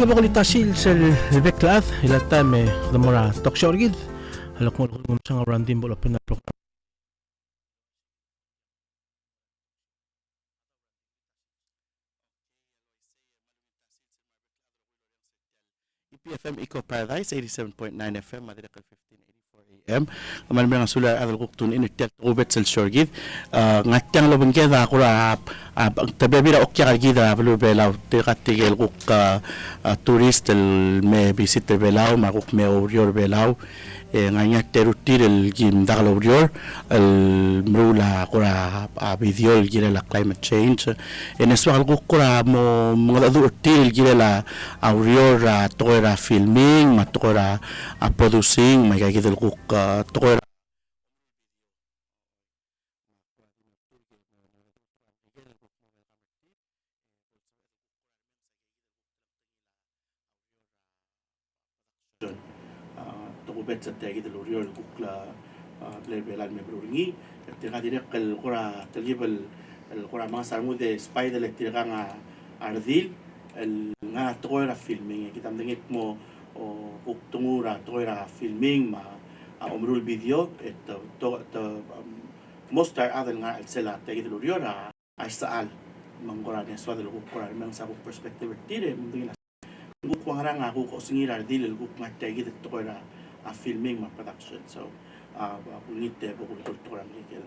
Labokol itasil sel beklath ilatame damora tokshorgid halakmol kung sanga randim bola pina program EPFM Eco Paradise 87.9 FM Madrid 1584 AM man mga sula adal kuktun in tek ubet sel shorgid ngatyang lobeng keda akura tabebira okya gida belu belaw tigel kuk tourist el me visite belaw makuk me orior belaw nganya terutir el gim daglo orior el mrula kura video el gira la climate change en eso algo kura mo ngadu til gira la orior toera filming matoera producing may gigil kuk toera تقوبت ستاجد الأوريول كوكلا بلاد مبرورني تلقى direct القرى تجيب القرى ما صار مودة سبايدر اللي تلقى أرذيل النا تغير فيلمين كده مدنيت مو تغير تغير فيلمين ما أمرو الفيديو مستر هذا النا السلا تجد الأوريول أرسال من قرى نسواد القرى من سابق perspective تيري مدينة guk wangrang aku ko singirar dil guk matay gid to ko filming ma production so punite po ko to legal.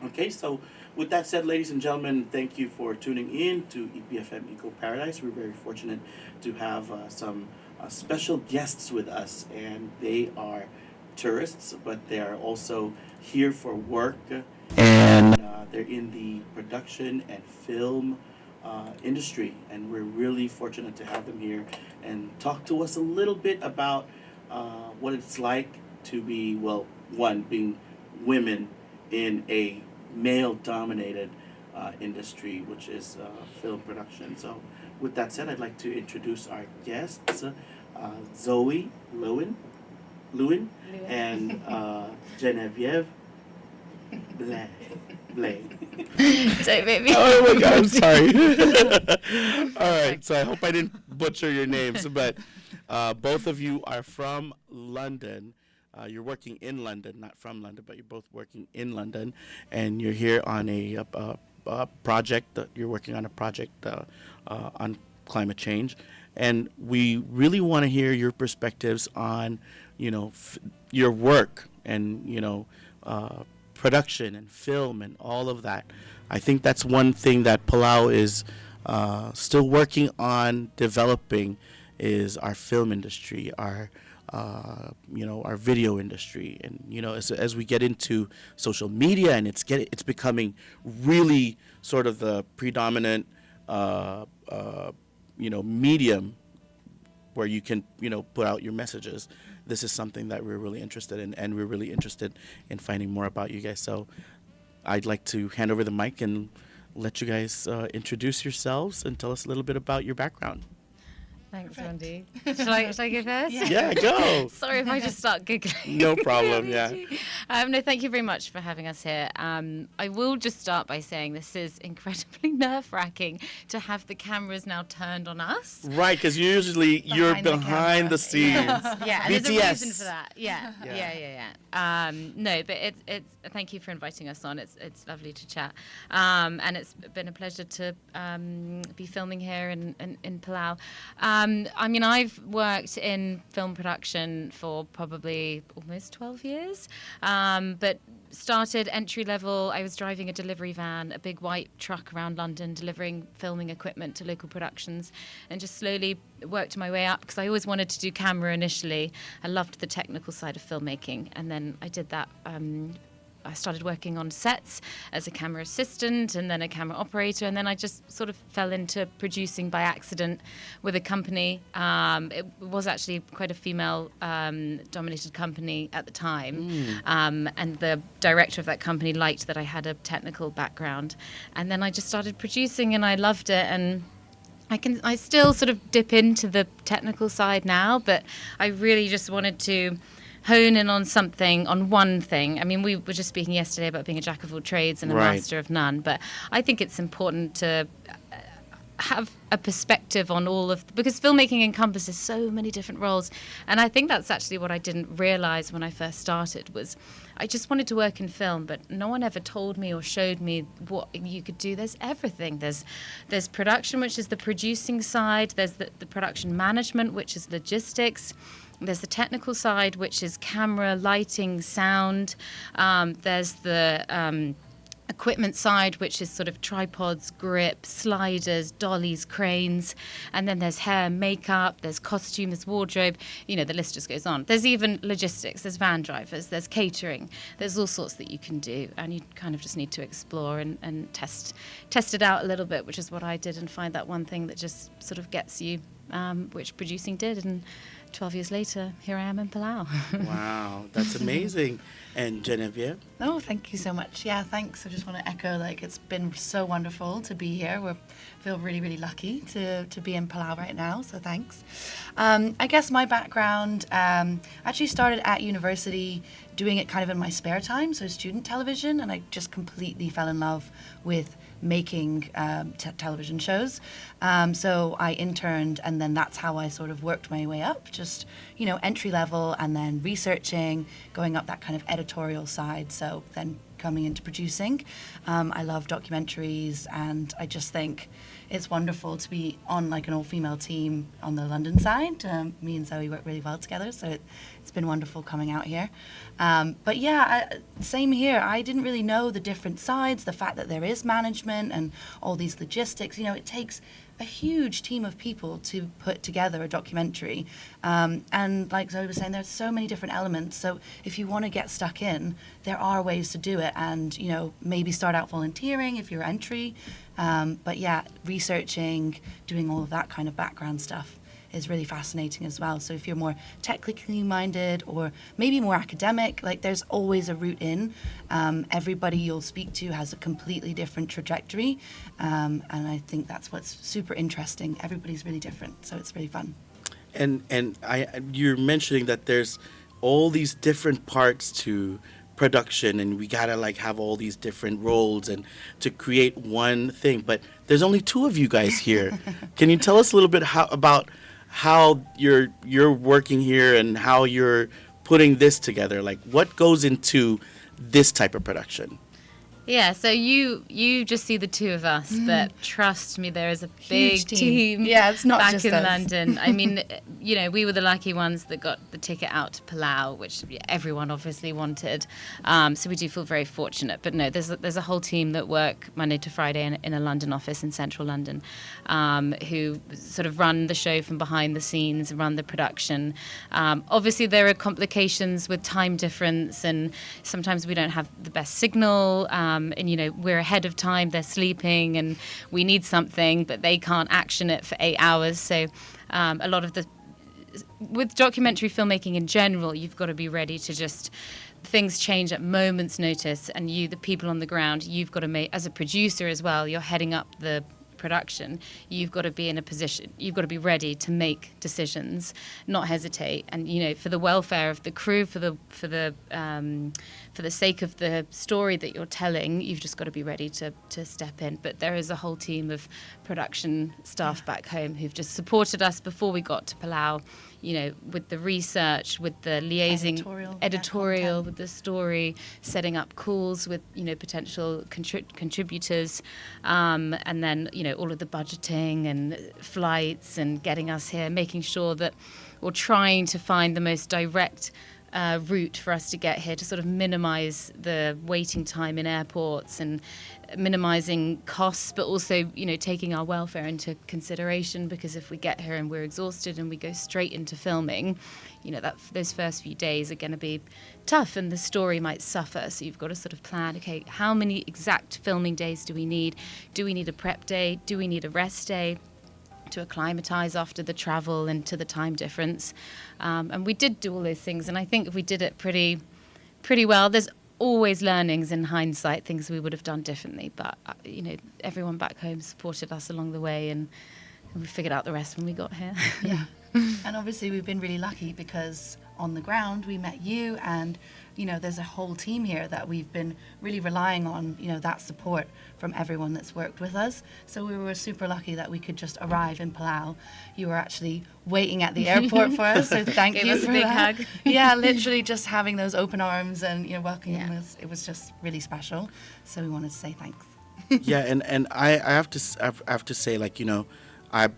Okay, so with that said, ladies and gentlemen, thank you for tuning in to EPFM Eco Paradise. We're very fortunate to have some special guests with us, and they are tourists, but they are also here for work, and they're in the production and film industry, and we're really fortunate to have them here and talk to us a little bit about what it's like to be, well, one, being women in a male-dominated industry, which is film production. So with that said, I'd like to introduce our guests, Zoe Lewin, and Genevieve Blay. Don't make me. Oh my God, I'm sorry. All right, so I hope I didn't butcher your names, but both of you are from London. You're working in London, not from London, but you're both working in London, and you're here on a project. You're working on a project on climate change, and we really want to hear your perspectives on, your work and production and film and all of that. I think that's one thing that Palau is still working on developing is our film industry, our video industry, and as we get into social media and it's becoming really sort of the predominant medium where you can put out your messages. This is something that we're really interested in, and we're really interested in finding more about you guys. So I'd like to hand over the mic and let you guys introduce yourselves and tell us a little bit about your background. Thanks, Randy. Shall I go first? Yeah, go. Sorry if I just start giggling. No problem, yeah. No, thank you very much for having us here. I will just start by saying this is incredibly nerve-wracking to have the cameras now turned on us. Right, because usually you're behind the scenes. Yeah, and there's a BTS. reason for that. Yeah. No, but it's thank you for inviting us on. It's lovely to chat. And it's been a pleasure to be filming here in Palau. I've worked in film production for probably almost 12 years, but started entry level. I was driving a delivery van, a big white truck around London, delivering filming equipment to local productions, and just slowly worked my way up because I always wanted to do camera initially. I loved the technical side of filmmaking, and then I did that. I started working on sets as a camera assistant and then a camera operator, and then I just sort of fell into producing by accident with a company. It was actually quite a female-dominated company at the time, and the director of that company liked that I had a technical background, and then I just started producing, and I loved it. And I still sort of dip into the technical side now, but I really just wanted to hone in on one thing. I mean, we were just speaking yesterday about being a jack of all trades and a master of none, but I think it's important to have a perspective on all of, because filmmaking encompasses so many different roles. And I think that's actually what I didn't realize when I first started, was I just wanted to work in film, but no one ever told me or showed me what you could do. There's everything. There's production, which is the producing side. There's the production management, which is logistics. There's the technical side, which is camera, lighting, sound. There's the equipment side, which is sort of tripods, grips, sliders, dollies, cranes. And then there's hair, makeup, there's costume, there's wardrobe. You know, the list just goes on. There's even logistics, there's van drivers, there's catering. There's all sorts that you can do. And you kind of just need to explore and test it out a little bit, which is what I did, and find that one thing that just sort of gets you, which producing did. And 12 years later, here I am in Palau. Wow, that's amazing. And Genevieve? Oh, thank you so much. Yeah, thanks. I just want to echo, like, it's been so wonderful to be here. We feel really, really lucky to be in Palau right now, so thanks. I guess my background actually started at university, doing it kind of in my spare time, so student television, and I just completely fell in love with making television shows. So I interned, and then that's how I sort of worked my way up, just, you know, entry level, and then researching, going up that kind of editorial side, so then coming into producing. I love documentaries, and I just think it's wonderful to be on like an all-female team on the London side. Me and Zoe work really well together, so it's been wonderful coming out here. But yeah, same here. I didn't really know the different sides, the fact that there is management and all these logistics. You know, it takes a huge team of people to put together a documentary. And like Zoe was saying, there's so many different elements. So if you want to get stuck in, there are ways to do it. And, you know, maybe start out volunteering if you're entry. But yeah, researching, doing all of that kind of background stuff is really fascinating as well. So if you're more technically minded or maybe more academic, like there's always a route in. Everybody you'll speak to has a completely different trajectory. And I think that's what's super interesting. Everybody's really different, so it's really fun. And you're mentioning that there's all these different parts to production, and we gotta like have all these different roles and to create one thing. But there's only two of you guys here. Can you tell us a little bit about how you're working here and how you're putting this together? Like, what goes into this type of production? Yeah, so you just see the two of us, but trust me, there is a big team. Yeah, it's not back just in us. London. I mean, you know, we were the lucky ones that got the ticket out to Palau, which everyone obviously wanted. So we do feel very fortunate. But no, there's a whole team that work Monday to Friday in a London office in central London, who sort of run the show from behind the scenes, run the production. Obviously, there are complications with time difference, and sometimes we don't have the best signal. And, you know, we're ahead of time, they're sleeping, and we need something, but they can't action it for 8 hours. So a lot of with documentary filmmaking in general, you've got to be ready to just, things change at moment's notice, and you, the people on the ground, you've got to make, as a producer as well, you're heading up the production, you've got to be in a position, you've got to be ready to make decisions, not hesitate, and, you know, for the welfare of the crew, for the sake of the story that you're telling, you've just got to be ready to step in. But there is a whole team of production staff back home who've just supported us before we got to Palau, you know, with the research, with the liaising, editorial with the story, setting up calls with, you know, potential contributors, and then, you know, all of the budgeting and flights and getting us here, making sure that we're trying to find the most direct route for us to get here, to sort of minimize the waiting time in airports and minimizing costs, but also, you know, taking our welfare into consideration, because if we get here and we're exhausted and we go straight into filming, you know, that those first few days are going to be tough and the story might suffer. So you've got to sort of plan, okay, how many exact filming days do we need? Do we need a prep day? Do we need a rest day to acclimatize after the travel and to the time difference? And we did do all those things, and I think we did it pretty well. There's always learnings in hindsight, things we would have done differently, but you know, everyone back home supported us along the way, and we figured out the rest when we got here. Yeah. And obviously we've been really lucky because on the ground, we met you, and there's a whole team here that we've been really relying on, that support from everyone that's worked with us. So we were super lucky that we could just arrive in Palau. You were actually waiting at the airport for us, so thank Gave you us a for big that. hug. Yeah, literally just having those open arms and welcoming us. It was just really special. So we wanted to say thanks. Yeah, and I have to say, I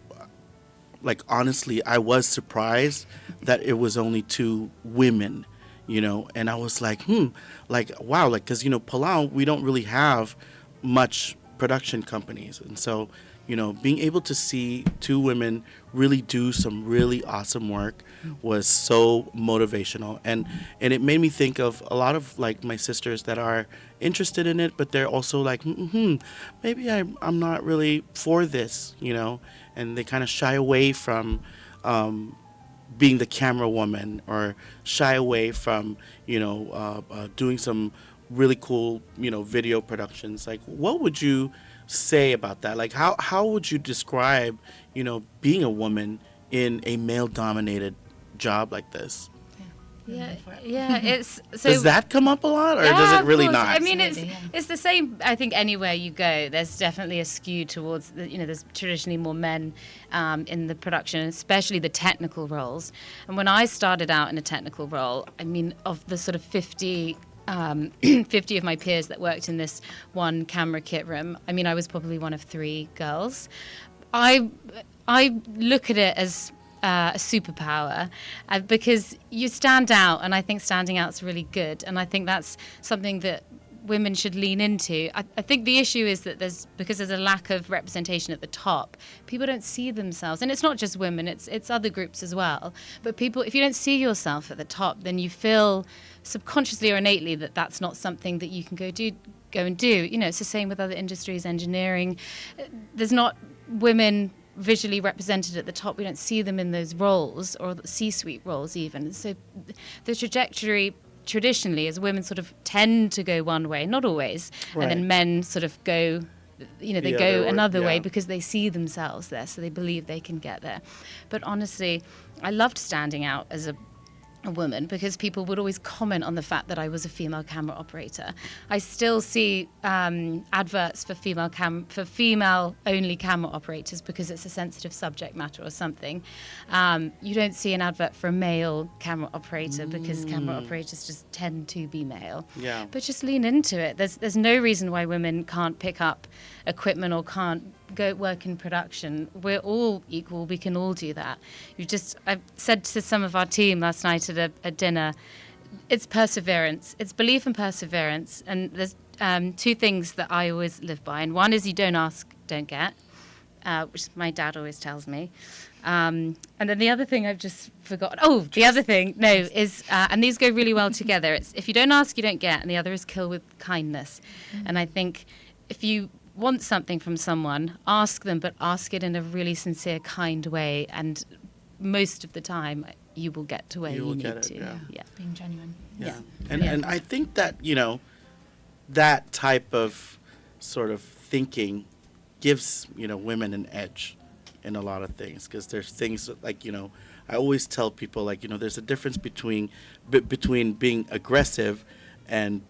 honestly, I was surprised that it was only 2 women, and I was like, wow, because Palau, we don't really have much production companies, and so being able to see 2 women really do some really awesome work was so motivational, and it made me think of a lot of my sisters that are interested in it, but they're also like, maybe I'm not really for this, and they kind of shy away from being the camera woman, or shy away from doing some really cool video productions. What would you say about that? How would you describe being a woman in a male dominated job like this? It's so. Does that come up a lot, or does it of really course. not? I mean, Absolutely, it's the same. I think anywhere you go, there's definitely a skew towards there's traditionally more men in the production, especially the technical roles. And when I started out in a technical role, I mean, of the sort of 50 of my peers that worked in this one camera kit room, I mean, I was probably one of 3 girls. I look at it as a superpower because you stand out, and I think standing out is really good, and I think that's something that women should lean into. I think the issue is that because there's a lack of representation at the top, people don't see themselves, and it's not just women, it's other groups as well, but people, if you don't see yourself at the top, then you feel subconsciously or innately that that's not something that you can go and do. It's the same with other industries, engineering. There's not women visually represented at the top. We don't see them in those roles, or the C-suite roles even. So the trajectory traditionally is women sort of tend to go one way, not always, Right. and then men sort of go, they The go other way, another way yeah. because they see themselves there, so they believe they can get there. But honestly, I loved standing out as a woman because people would always comment on the fact that I was a female camera operator. I still see adverts for female only camera operators because it's a sensitive subject matter or something. You don't see an advert for a male camera operator because camera operators just tend to be male. Yeah. But just lean into it. There's no reason why women can't pick up equipment or can't go work in production. We're all equal. We can all do that. I said to some of our team last night at a dinner, it's perseverance. It's belief and perseverance. And there's 2 things that I always live by. And one is you don't ask, don't get, which my dad always tells me. And then the other thing I've just forgotten. Oh, the other thing, is, and these go really well together. It's if you don't ask, you don't get. And the other is kill with kindness. And I think if you want something from someone, ask them, but ask it in a really sincere, kind way, and most of the time you will get to where you need get it, to. yeah. Being genuine. Yeah. Yeah. And I think that, that type of sort of thinking gives, women an edge in a lot of things, because there's things like, I always tell people, there's a difference between being aggressive and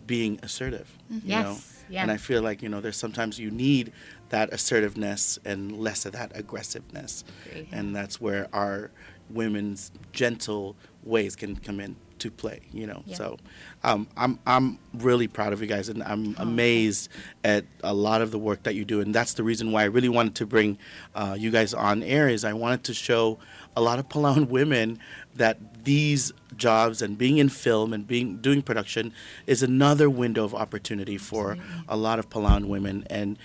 being assertive. Yes. Yeah. And I feel like, there's sometimes you need that assertiveness and less of that aggressiveness. Agree. And that's where our women's gentle ways can come in to play, Yeah. So I'm really proud of you guys, and I'm amazed at a lot of the work that you do, and that's the reason why I really wanted to bring you guys on air. Is I wanted to show a lot of Palauan women that these jobs and being in film and doing production is another window of opportunity for a lot of Palauan women. And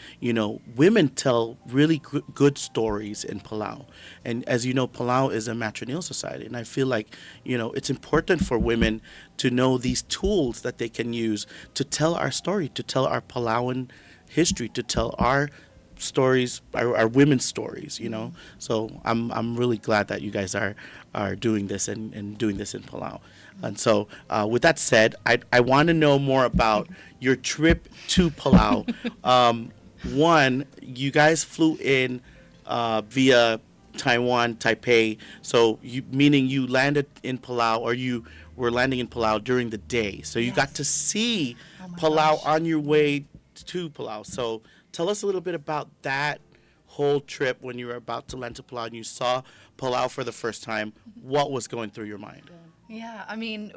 women tell really good stories in Palau, and as you know, Palau is a matrilineal society, and I feel like it's important for women to know these tools that they can use to tell our story, to tell our Palauan history, to tell our stories, our women's stories, So I'm really glad that you guys are doing this and doing this in Palau. And so with that said, I want to know more about your trip to Palau. One, you guys flew in via Taiwan, Taipei. So meaning you landed in Palau, or you were landing in Palau during the day. So you got Yes. to see Oh my Palau gosh. on your way to Palau. So tell us a little bit about that whole trip when you were about to land to Palau and you saw Palau for the first time. What was going through your mind? Yeah, I mean,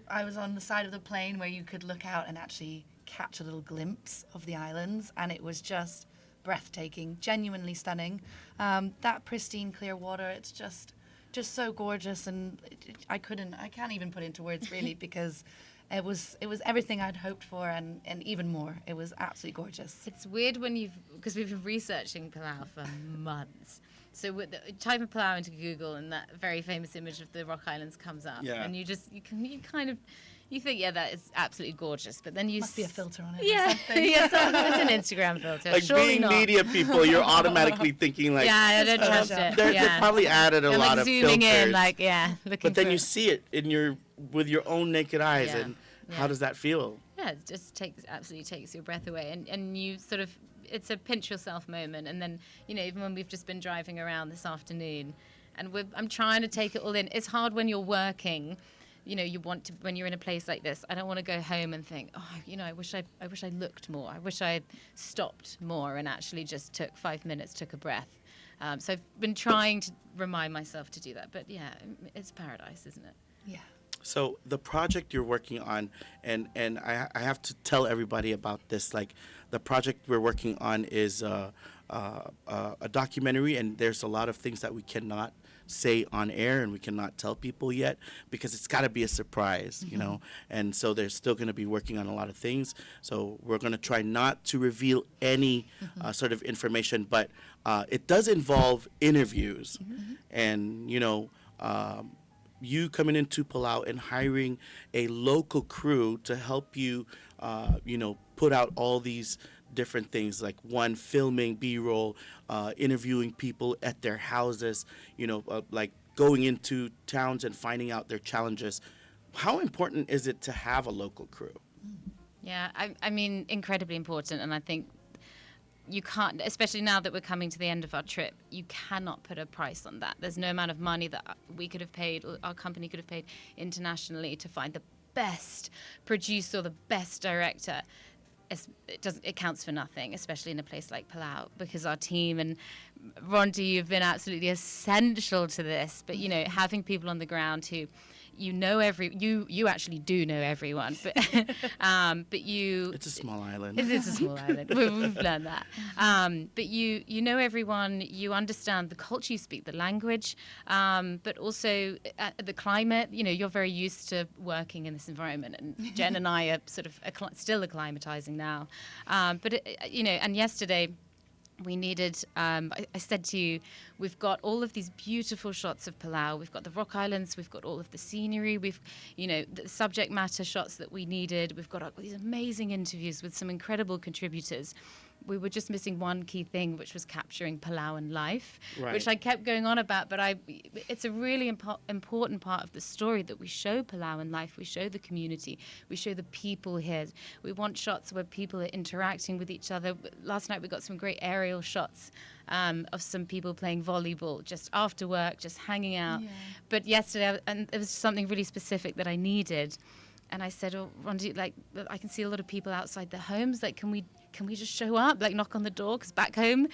I was on the side of the plane where you could look out and actually catch a little glimpse of the islands, and it was just breathtaking, genuinely stunning. That pristine, clear water, it's just so gorgeous, and I can't even put into words really because it was everything I'd hoped for and even more. It was absolutely gorgeous. It's weird when because we've been researching Palau for months. So with type of Palau into Google, and that very famous image of the Rock Islands comes up, Yeah. and you kind of think, yeah, that is absolutely gorgeous, but then you Must be a filter on it. Or yeah, something. yeah, so it's an Instagram filter. Like Surely being not. media people, you're automatically thinking like, Yeah, I don't trust it. they Yeah. probably added a And, lot like of zooming filters. in, like looking. But then for you see it with your own naked eyes, Yeah. and how Yeah. does that feel? Yeah, it just absolutely takes your breath away, and you sort of, it's a pinch yourself moment. And then, even when we've just been driving around this afternoon, and I'm trying to take it all in. It's hard when you're working. You want to, when you're in a place like this, I don't want to go home and think, oh, I wish I looked more. I wish I stopped more and actually just took 5 minutes, took a breath. So I've been trying to remind myself to do that. But yeah, it's paradise, isn't it? Yeah. So the project you're working on, and I have to tell everybody about this. Like, the project we're working on is a documentary, and there's a lot of things that we cannot say on air and we cannot tell people yet because it's got to be a surprise, And so they're still going to be working on a lot of things. So we're going to try not to reveal any sort of information, but it does involve interviews, and you coming into Palau and hiring a local crew to help you, put out all these different things, like filming B-roll, interviewing people at their houses, like going into towns and finding out their challenges. How important is it to have a local crew? Yeah, I mean, incredibly important. And I think you can't, especially now that we're coming to the end of our trip, you cannot put a price on that. There's no amount of money that we could have paid, or our company could have paid internationally to find the best producer or the best director. It counts for nothing, especially in a place like Palau, because our team and Rondi, you've been absolutely essential to this. But having people on the ground who, you actually do know everyone, but but you. It's a small island. It is a small island. We've learned that. But you know everyone. You understand the culture. You speak the language, but also the climate. You're very used to working in this environment, and Jen and I are sort of still acclimatizing now. But and yesterday, we needed, I said to you, we've got all of these beautiful shots of Palau. We've got the Rock Islands. We've got all of the scenery. We've, the subject matter shots that we needed. We've got these amazing interviews with some incredible contributors. We were just missing one key thing, which was capturing Palauan life, Right. which I kept going on about. But it's a really important part of the story that we show Palauan life. We show the community. We show the people here. We want shots where people are interacting with each other. Last night we got some great aerial shots of some people playing volleyball just after work, just hanging out. Yeah. But yesterday, and there was something really specific that I needed. And I said, oh, Rondi, like, I can see a lot of people outside their homes. Like, can we just show up, like, knock on the door? Because back home,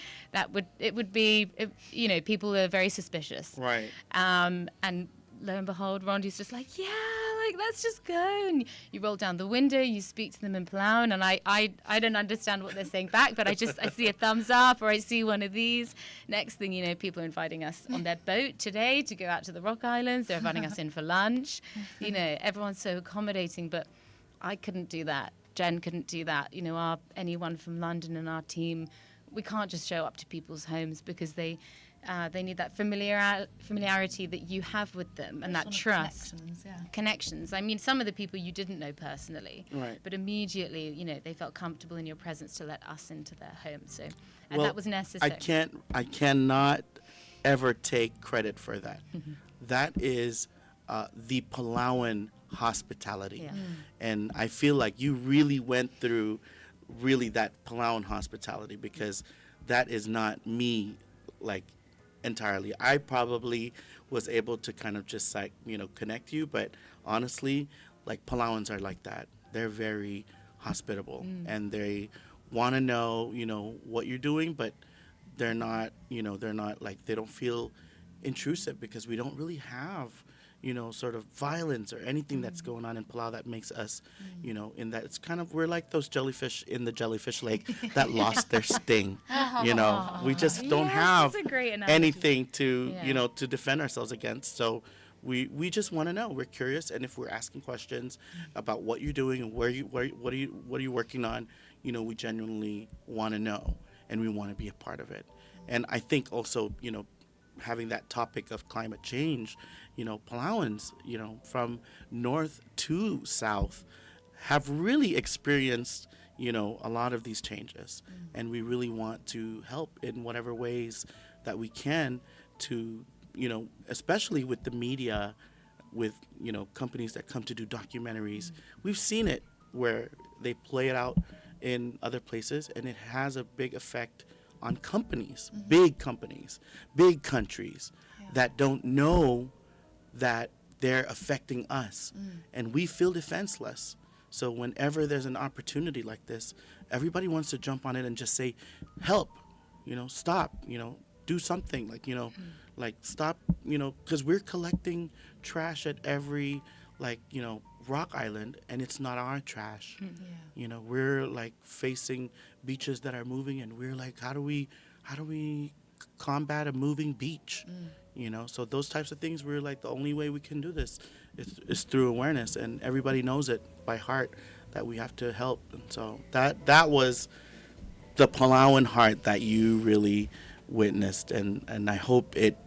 people are very suspicious. Right. And lo and behold, Rondi's just like, yeah, like, let's just go. And you roll down the window, you speak to them in Palauan, and I don't understand what they're saying back, but I see a thumbs up, or I see one of these. Next thing you know, people are inviting us on their boat today to go out to the Rock Islands. They're inviting us in for lunch. Everyone's so accommodating, but I couldn't do that. Jen couldn't do that. Anyone from London and our team, we can't just show up to people's homes because they need that familiarity that you have with them and that trust. Connections. I mean, some of the people you didn't know personally, Right. but immediately, they felt comfortable in your presence to let us into their home. So, and Well, that was necessary. I cannot ever take credit for that. That is the Palauan hospitality. Yeah. And I feel like you really went through that Palauan hospitality, because that is not me, like, entirely. I probably was able to kind of just like, connect you, but honestly, like Palauans are like that. They're very hospitable and they want to know, what you're doing, but they're not like, they don't feel intrusive because we don't really have, sort of violence or anything that's going on in Palau that makes us, in that it's kind of, we're like those jellyfish in the jellyfish lake that lost their sting. We just don't Yes, have that's a great analogy. anything to, Yeah. to defend ourselves against. So we just want to know. We're curious, and if we're asking questions about what you're doing and what are you working on, we genuinely want to know and we want to be a part of it. And I think also, having that topic of climate change, Palauans, from north to south have really experienced, a lot of these changes. And we really want to help in whatever ways that we can to, especially with the media, with, companies that come to do documentaries. We've seen it where they play it out in other places and it has a big effect on companies, big countries that don't know that they're affecting us, and we feel defenseless. So whenever there's an opportunity like this, everybody wants to jump on it and just say, help, stop, do something, like stop, because we're collecting trash at every, rock island, and it's not our trash. We're like facing beaches that are moving, and we're like, how do we combat a moving beach? So those types of things, we're like, the only way we can do this is through awareness, and everybody knows it by heart that we have to help. And so that was the Palauan heart that you really witnessed, and I hope it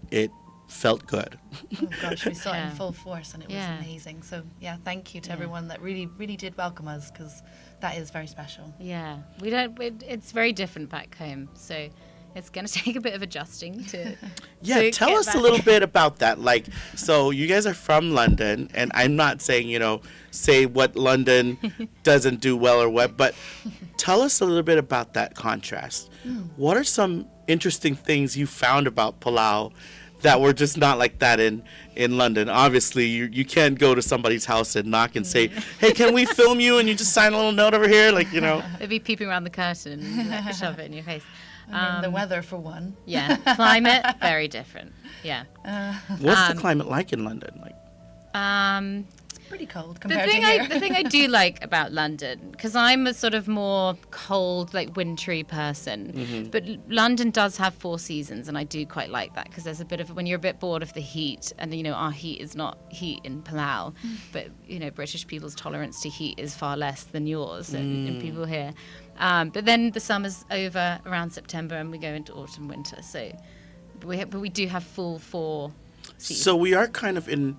felt good. Oh gosh, we saw it in Yeah. full force and it was Yeah. amazing. So yeah, thank you to Yeah. everyone that really, really did welcome us, because that is very special. Yeah, we don't. It's very different back home, so it's going to take a bit of adjusting to. Yeah, to tell get us a back. little bit about that. Like, so you guys are from London, and I'm not saying, say what London doesn't do well or what, but tell us a little bit about that contrast. What are some interesting things you found about Palau that were just not like that in London? Obviously, you can't go to somebody's house and knock and say, hey, can we film you? And you just sign a little note over here, like, They'd be peeping around the curtain and like, shove it in your face. I mean, the weather for one. Yeah, climate very different. Yeah. What's the climate like in London? Like, Pretty cold The compared thing to here. the thing I do like about London, because I'm a sort of more cold, like wintry person, but London does have 4 seasons, and I do quite like that, because there's a bit of, when you're a bit bored of the heat, and our heat is not heat in Palau, but British people's tolerance to heat is far less than yours and people here. But then the summer's over around September, and we go into autumn, winter. So, but we do have full 4 seasons. so we are kind of in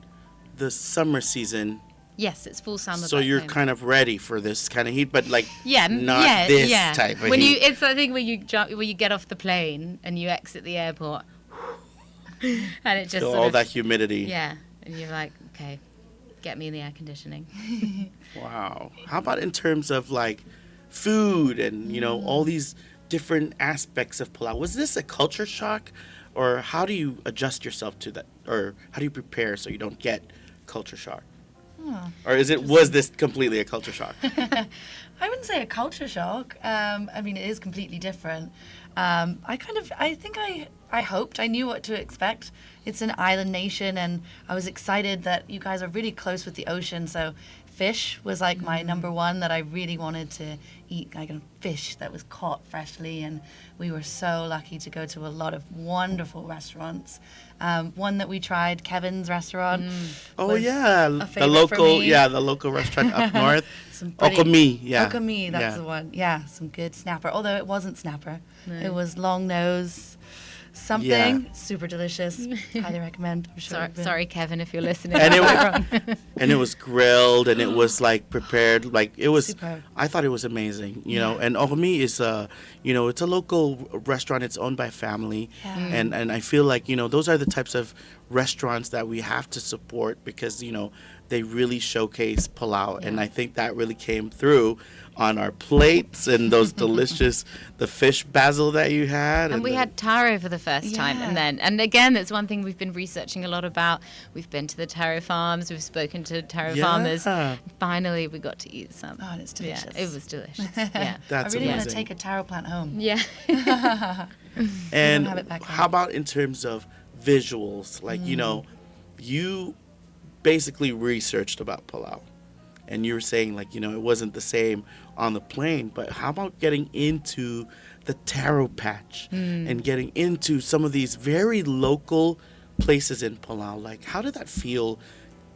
the summer season. Yes, it's full summer. So back you're home. kind of ready for this kind of heat, but like not this type of when heat. it's the thing where you get off the plane and you exit the airport, and it just So sort all of, that humidity. yeah, and you're like, okay, get me in the air conditioning. Wow. How about in terms of like food and all these different aspects of Palau? Was this a culture shock, or how do you adjust yourself to that, or how do you prepare so you don't get culture shock? Or was this completely a culture shock? I wouldn't say a culture shock. I mean, it is completely different. I hoped I knew what to expect. It's an island nation, and I was excited that you guys are really close with the ocean. So fish was like my number one, that I really wanted to eat, like a fish that was caught freshly. And we were so lucky to go to a lot of wonderful restaurants. One that we tried, Kevin's restaurant. Oh was yeah, a the favorite for local me. the local restaurant up north. Some pretty- Okami, yeah. Okami, that's yeah. the one. Yeah, some good snapper. Although it wasn't snapper. It was long nose something. Yeah. Super delicious. Highly recommend. I'm sure Sorry, Kevin, if you're listening. And it Wrong. And it was grilled, and it was like prepared, like it was. Superb. I thought it was amazing, And Okami is it's a local restaurant. It's owned by a family, Yeah. and I feel like those are the types of restaurants that we have to support, because they really showcase Palau. And Yeah. I think that really came through on our plates and those delicious, the fish basil that you had. And we the- had taro for the first time, Yeah. and again, it's one thing we've been researching a lot about. We've been to the taro farms, we've spoken to taro farmers. Finally, we got to eat some. Oh, and it's delicious. Yeah, it was delicious. Yeah. That's I really want to amazing. take a taro plant home. Yeah. And have it back how home. about in terms of visuals? Like, you know, you basically researched about Palau. And you were saying, like, you know, it wasn't the same on the plane. But how about getting into the taro patch and getting into some of these very local places in Palau? Like, how did that feel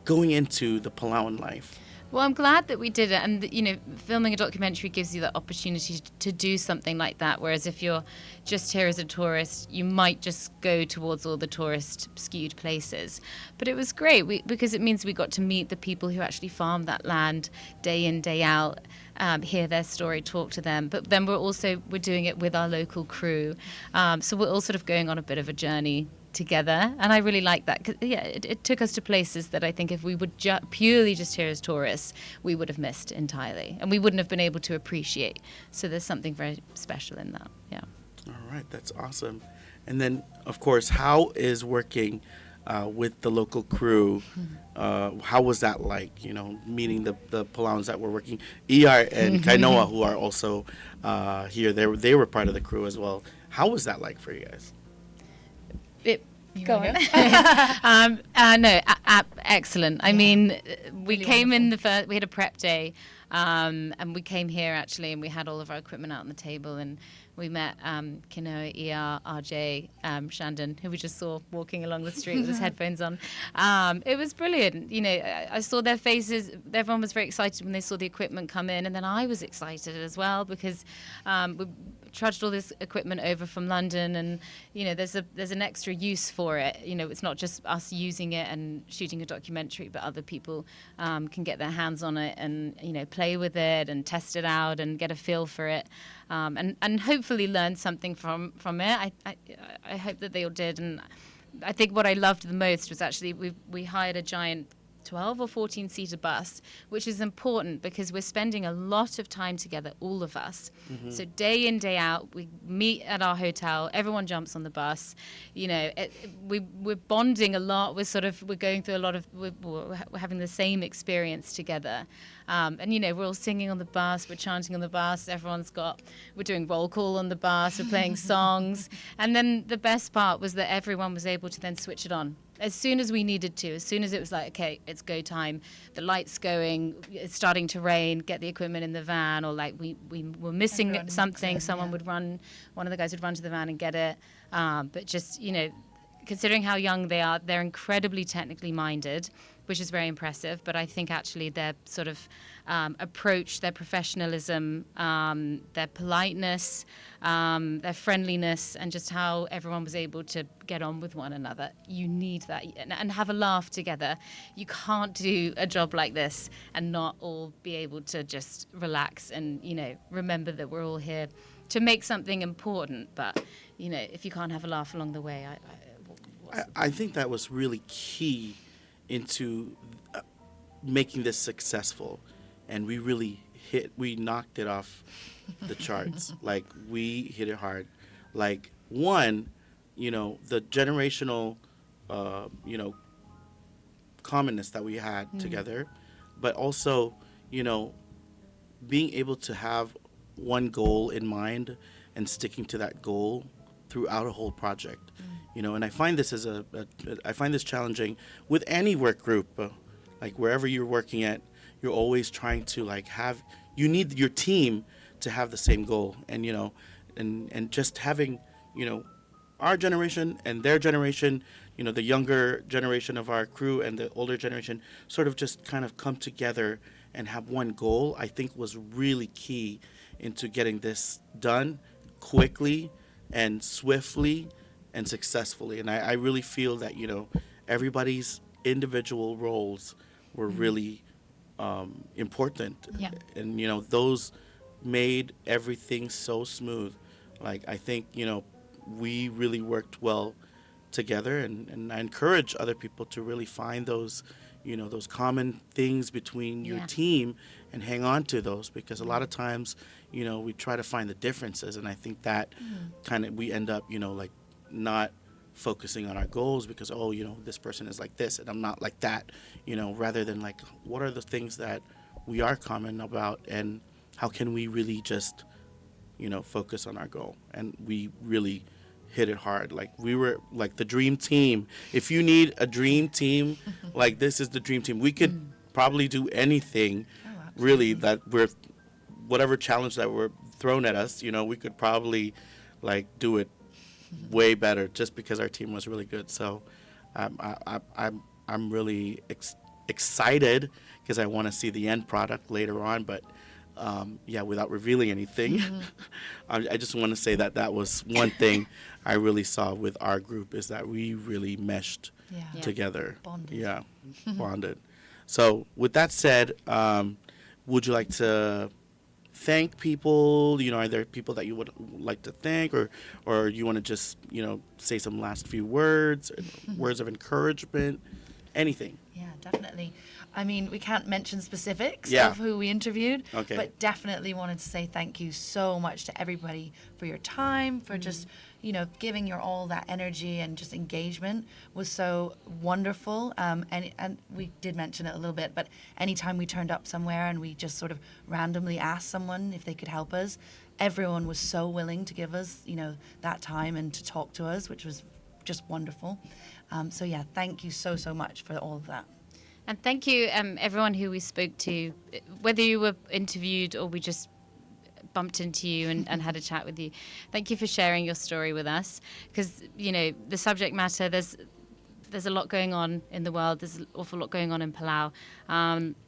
going into the Palauan life? Well, I'm glad that we did it, and you know, filming a documentary gives you the opportunity to do something like that. Whereas if you're just here as a tourist, you might just go towards all the tourist-skewed places. But it was great because it means we got to meet the people who actually farm that land day in, day out, hear their story, talk to them. But then we're doing it with our local crew, so we're all sort of going on a bit of a journey together, and I really like that. 'Cause, yeah, it took us to places that I think if we would purely just here as tourists, we would have missed entirely, and we wouldn't have been able to appreciate. So there's something very special in that. Yeah. All right, that's awesome. And then, of course, how is working with the local crew? How was that like? You know, meeting the Palauans that were working, ER and Kainoa, who are also here. They were part of the crew as well. How was that like for you guys? Go on. Excellent. I mean, we Really came in we had a prep day, and we came here actually, and we had all of our equipment out on the table, and we met Kinoa, ER, RJ, Shandon, who we just saw walking along the street with his headphones on. It was brilliant. You know, I saw their faces. Everyone was very excited when they saw the equipment come in, and then I was excited as well because we trudged all this equipment over from London, and you know, there's an extra use for it. You know, it's not just us using it and shooting a documentary, but other people can get their hands on it and, you know, play with it and test it out and get a feel for it, and hopefully learn something from it. I hope that they all did, and I think what I loved the most was actually we hired a giant 12 or 14 seater bus, which is important because we're spending a lot of time together, all of us. So day in, day out, we meet at our hotel, everyone jumps on the bus. You know, we're bonding a lot. We're going through a lot of, we're having the same experience together. And, you know, we're all singing on the bus, we're chanting on the bus, we're doing roll call on the bus, we're playing songs. And then the best part was that everyone was able to then switch it on as soon as we needed to, as soon as it was like, okay, it's go time, the light's going, it's starting to rain, get the equipment in the van, or like we were missing Everyone something, mix it, someone yeah. would run, one of the guys would run to the van and get it. But just, you know, considering how young they are, they're incredibly technically minded, which is very impressive. But I think actually their sort of approach, their professionalism, their politeness, their friendliness, and just how everyone was able to get on with one another. You need that and have a laugh together. You can't do a job like this and not all be able to just relax and, you know, remember that we're all here to make something important. But, you know, if you can't have a laugh along the way, I think that was really key into making this successful, and we knocked it off the charts. Like, we hit it hard. Like, one, you know, the generational, you know, commonness that we had together, but also, you know, being able to have one goal in mind and sticking to that goal throughout a whole project. You know, and I find this I find this challenging with any work group, like wherever you're working at, you're always trying to like you need your team to have the same goal, and you know, and just having, you know, our generation and their generation, you know, the younger generation of our crew and the older generation sort of just kind of come together and have one goal, I think was really key into getting this done quickly and swiftly and successfully. And I really feel that, you know, everybody's individual roles were really important. Yeah. And, you know, those made everything so smooth. Like, I think, you know, we really worked well together, and I encourage other people to really find those, those common things between your Yeah. team and hang on to those, because a lot of times, we try to find the differences, and I think that kind of we end up, like not focusing on our goals because, this person is like this and I'm not like that, rather than like, what are the things that we are common about, and how can we really just, focus on our goal. And we really hit it hard. Like, we were like the dream team. If you need a dream team, like, this is the dream team. We could probably do anything really that whatever challenge that were thrown at us, we could probably like do it way better just because our team was really good. So I'm really excited because I want to see the end product later on. But without revealing anything, I just want to say that was one thing I really saw with our group, is that we really meshed together. Bonded. Bonded. So with that said, would you like to thank people? Are there people that you would like to thank, or you want to just, say some last few words, words of encouragement, anything? Yeah, definitely. I mean, we can't mention specifics Yeah. of who we interviewed, Okay. but definitely wanted to say thank you so much to everybody for your time, for just, giving your all. That energy and just engagement was so wonderful. And we did mention it a little bit, but anytime we turned up somewhere and we just sort of randomly asked someone if they could help us, everyone was so willing to give us, that time and to talk to us, which was just wonderful. So yeah, thank you so, so much for all of that. And thank you, everyone who we spoke to, whether you were interviewed or we just bumped into you and had a chat with you. Thank you for sharing your story with us, because, the subject matter, there's a lot going on in the world. There's an awful lot going on in Palau.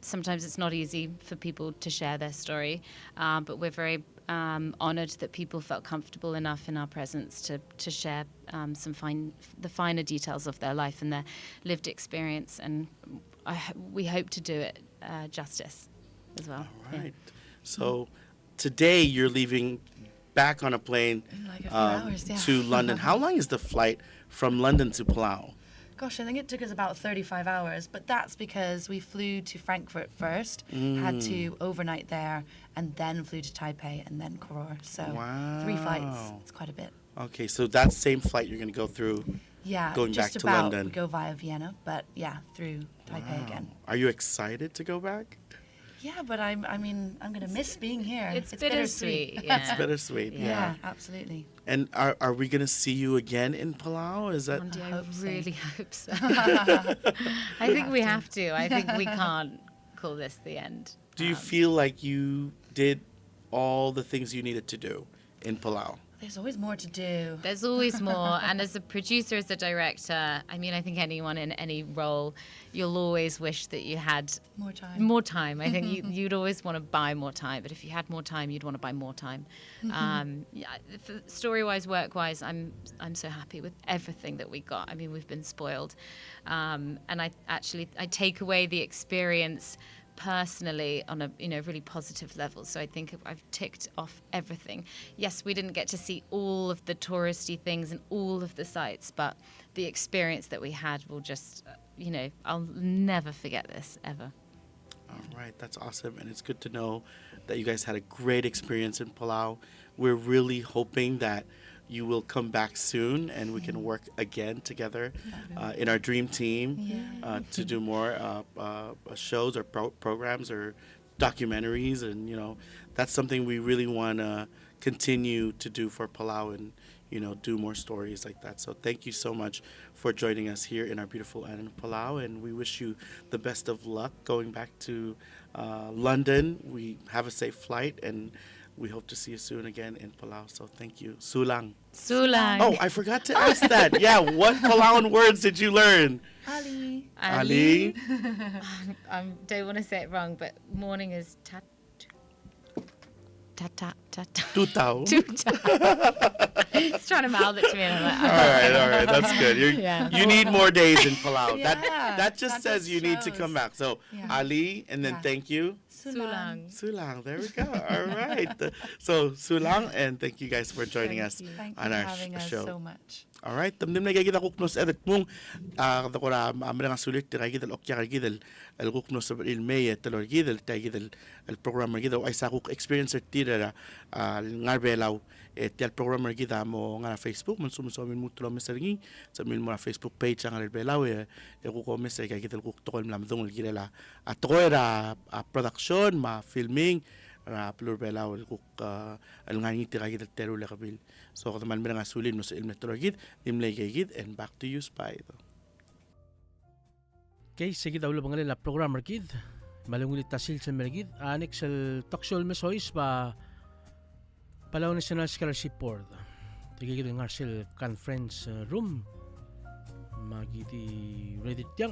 Sometimes it's not easy for people to share their story, but we're very honoured that people felt comfortable enough in our presence to share the finer details of their life and their lived experience. And we hope to do it justice as well. All right. So today you're leaving back on a plane In like a few hours, yeah. to London. How long is the flight from London to Palau? Gosh, I think it took us about 35 hours, but that's because we flew to Frankfurt first, had to overnight there, and then flew to Taipei and then Koror. So 3 flights. It's quite a bit. Okay, so that same flight you're going to go through. Yeah, Going just back to about. London. We go via Vienna, but yeah, through Taipei again. Are you excited to go back? Yeah, but I'm going to miss being here. It's bittersweet. Yeah. It's bittersweet. Yeah. Yeah, absolutely. And are we going to see you again in Palau? Is that? Andy, I hope so. really hope so. I think we have to. I think we can't call this the end. Do you feel like you did all the things you needed to do in Palau? There's always more to do. There's always more. And as a producer, as a director, I mean, I think anyone in any role, you'll always wish that you had More time. more time. I think you'd always want to buy more time. But if you had more time, you'd want to buy more time. Story-wise, work-wise, I'm so happy with everything that we got. I mean, we've been spoiled. And I take away the experience personally on a really positive level. So I think I've ticked off everything. Yes, we didn't get to see all of the touristy things and all of the sites, but the experience that we had will just, I'll never forget this ever. All right, that's awesome. And it's good to know that you guys had a great experience in Palau. We're really hoping that you will come back soon and we can work again together in our dream team to do more shows or programs or documentaries. And, that's something we really want to continue to do for Palau and, do more stories like that. So thank you so much for joining us here in our beautiful island of Palau. And we wish you the best of luck going back to London. We have a safe flight and we hope to see you soon again in Palau. So thank you. Sulang. Sulang. Oh, I forgot to ask that. Yeah, what Palauan words did you learn? Ali. Ali. I don't want to say it wrong, but morning is tat. Tutao. He's trying to mouth it to me, and I'm like, All right, that's good. You need more days in Palau. Yeah, that just that says just you need to shows. come back. So Yeah. Ali, and then Yeah. thank you. Sulang. Sulang, there we go. All right. So Sulang, and thank you guys for joining us Thank you on for our having us show. so much. Alright, tamdim na gagida kuknos edit mong dakora amra nga sulit gagida okya gagida el kuknos il may telor gida gagida el programmer gida ay sa kuk experience tira ngarbelaw el programmer gida mo nga Facebook man sumusomin mo tulo meseringi sa min mo na Facebook page ang ngarbelaw ko meser gagida kuk tokol lamdong gida la atokora production ma filming plurbelaw kuk el ngani tira gida tero la kabil. So kung man nga sulin mo sa ilmetrologid, imlegigid, and back to you, Spy. Okay, sige daw lang la programmer kid. Malungulit tasil sa mergid. Anik sa toksol mesois pa Palaw National Scholarship Board. Tigigil nga sila conference room. Magiti ready yang